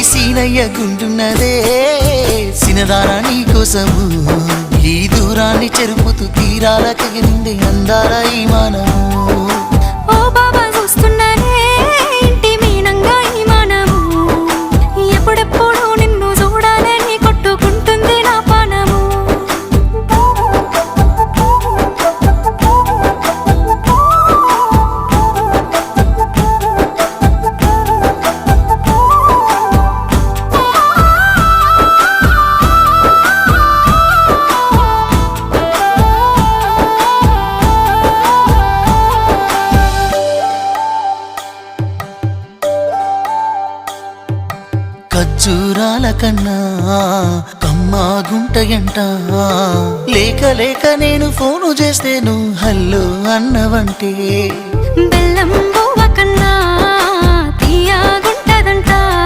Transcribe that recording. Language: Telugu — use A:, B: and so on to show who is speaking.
A: సీనయ్య గుంటున్నదే సినదారా నీ కోసము ఈ దూరాన్ని చెరుపుతూ తీరాల కగిలింది అందాల ఈ మానము
B: ఓ బాబా చూస్తున్నానే ఇంటి మీనంగా ఈ మానము ఎప్పుడెప్పుడు నిన్ను చూడాలని కొట్టుకుంటుంది నా పానము
A: ఖర్జూరాల కన్నా కమ్మాగుంటయంట లేక లేక నేను ఫోను చేస్తే నువ్వు హల్లో అన్నవంటే
B: బెల్లం బువ్వ కన్నా